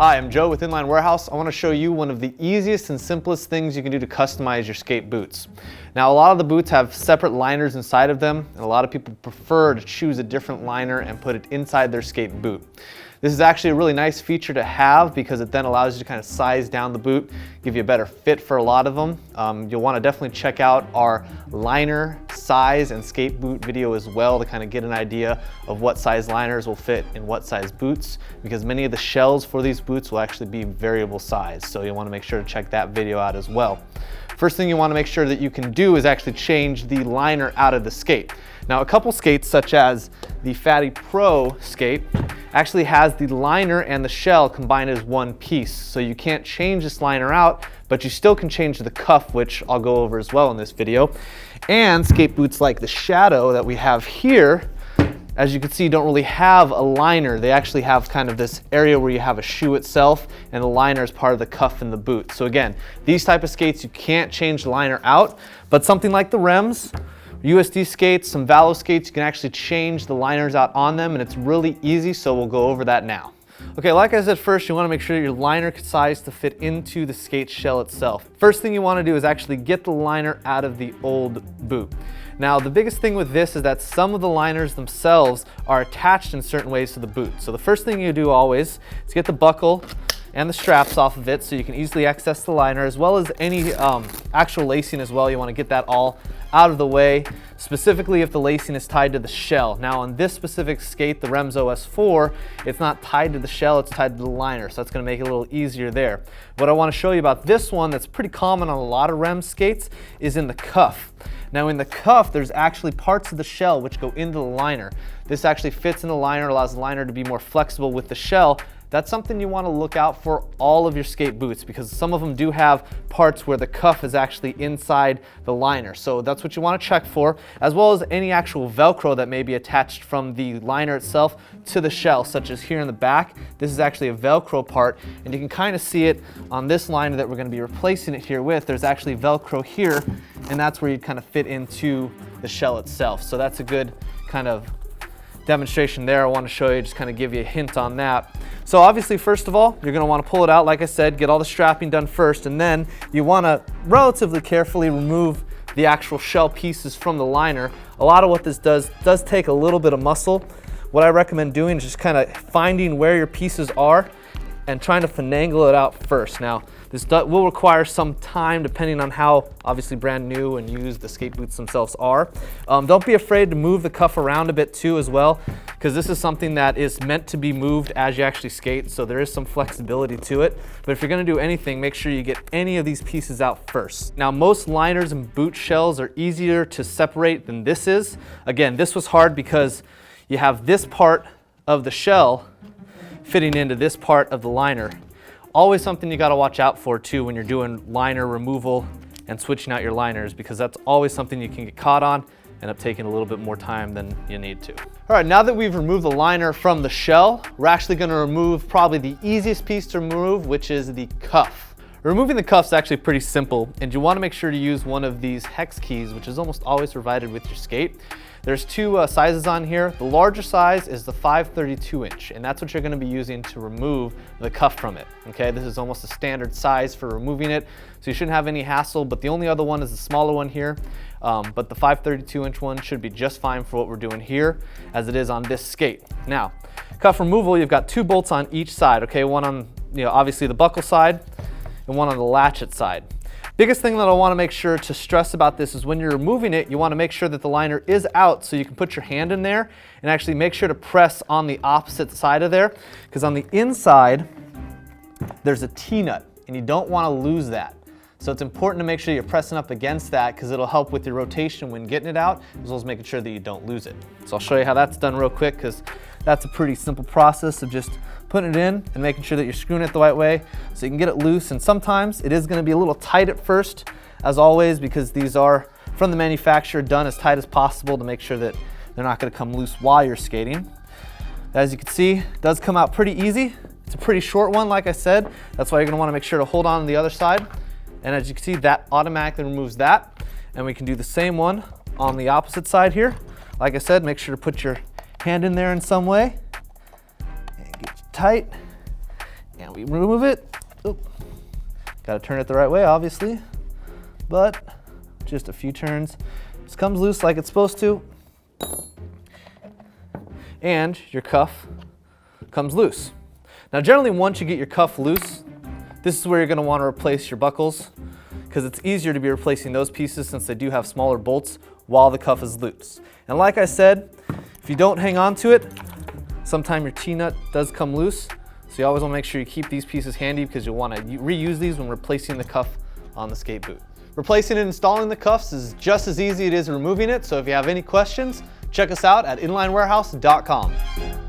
Hi, I'm Joe with Inline Warehouse. I want to show you one of the easiest and simplest things you can do to customize your skate boots. Now, a lot of the boots have separate liners inside of them, and a lot of people prefer to choose a different liner and put it inside their skate boot. This is actually a really nice feature to have because it then allows you to kind of size down the boot, give you a better fit for a lot of them. You'll want to definitely check out our liner size and skate boot video as well to kind of get an idea of what size liners will fit in what size boots, because many of the shells for these boots will actually be variable size. So you'll want to make sure to check that video out as well. First thing you want to make sure that you can do is actually change the liner out of the skate. Now, a couple skates such as the Fatty Pro skate actually has the liner and the shell combined as one piece. So you can't change this liner out, but you still can change the cuff, which I'll go over as well in this video. And skate boots like the Shadow that we have here, as you can see, don't really have a liner. They actually have kind of this area where you have a shoe itself and the liner is part of the cuff in the boot. So again, these type of skates, you can't change the liner out, but something like the Rems, USD skates, some Valo skates, you can actually change the liners out on them, and it's really easy, so we'll go over that now. Okay, like I said, first you want to make sure your liner size to fit into the skate shell itself. First thing you want to do is actually get the liner out of the old boot. Now, the biggest thing with this is that some of the liners themselves are attached in certain ways to the boot. So the first thing you do always is get the buckle and the straps off of it so you can easily access the liner, as well as any actual lacing as well. You want to get that all out of the way, specifically if the lacing is tied to the shell. Now, on this specific skate, the Rems OS4, it's not tied to the shell, it's tied to the liner, so that's going to make it a little easier there. What I want to show you about this one that's pretty common on a lot of Rems skates is in the cuff. Now, in the cuff, there's actually parts of the shell which go into the liner. This actually fits in the liner, allows the liner to be more flexible with the shell. That's something you want to look out for all of your skate boots, because some of them do have parts where the cuff is actually inside the liner. So that's what you want to check for, as well as any actual Velcro that may be attached from the liner itself to the shell, such as here in the back. This is actually a Velcro part, and you can kind of see it on this liner that we're going to be replacing it here with. There's actually Velcro here, and that's where you kind of fit into the shell itself. So that's a good kind of demonstration there. I want to show you, just kind of give you a hint on that. So obviously, first of all, you're going to want to pull it out, like I said, get all the strapping done first, and then you want to relatively carefully remove the actual shell pieces from the liner. A lot of what this does take a little bit of muscle. What I recommend doing is just kind of finding where your pieces are and trying to finagle it out first. Now, this will require some time depending on how obviously brand new and used the skate boots themselves are. Don't be afraid to move the cuff around a bit too as well, because this is something that is meant to be moved as you actually skate, so there is some flexibility to it. But if you're going to do anything, make sure you get any of these pieces out first. Now, most liners and boot shells are easier to separate than this is. Again, this was hard because you have this part of the shell fitting into this part of the liner. Always something you got to watch out for too when you're doing liner removal and switching out your liners, because that's always something you can get caught on, end up taking a little bit more time than you need to. All right, now that we've removed the liner from the shell, we're actually going to remove probably the easiest piece to remove, which is the cuff. Removing the cuff is actually pretty simple, and you want to make sure to use one of these hex keys, which is almost always provided with your skate. There's two sizes on here. The larger size is the 5/32 inch, and that's what you're going to be using to remove the cuff from it. Okay, this is almost a standard size for removing it, so you shouldn't have any hassle, but the only other one is the smaller one here. But the 5/32 inch one should be just fine for what we're doing here, as it is on this skate. Now, cuff removal, you've got two bolts on each side, okay? One on, obviously the buckle side, and one on the latchet side. Biggest thing that I want to make sure to stress about this is when you're removing it, you want to make sure that the liner is out, so you can put your hand in there and actually make sure to press on the opposite side of there, because on the inside there's a T-nut and you don't want to lose that. So it's important to make sure you're pressing up against that, because it'll help with your rotation when getting it out, as well as making sure that you don't lose it. So I'll show you how that's done real quick, because that's a pretty simple process of just putting it in and making sure that you're screwing it the right way so you can get it loose. And sometimes it is going to be a little tight at first, as always, because these are from the manufacturer done as tight as possible to make sure that they're not going to come loose while you're skating. As you can see, it does come out pretty easy. It's a pretty short one, like I said. That's why you're going to want to make sure to hold on to the other side. And as you can see, that automatically removes that. And we can do the same one on the opposite side here. Like I said, make sure to put your hand in there in some way and get it tight. And Now we remove it. Got to turn it the right way, obviously, but just a few turns. This comes loose like it's supposed to, and your cuff comes loose. Now generally once you get your cuff loose, this is where you're going to want to replace your buckles, because it's easier to be replacing those pieces since they do have smaller bolts while the cuff is loose. And like I said, if you don't hang on to it, sometimes your T-nut does come loose. So you always want to make sure you keep these pieces handy because you'll want to reuse these when replacing the cuff on the skate boot. Replacing and installing the cuffs is just as easy as it is removing it. So if you have any questions, check us out at inlinewarehouse.com.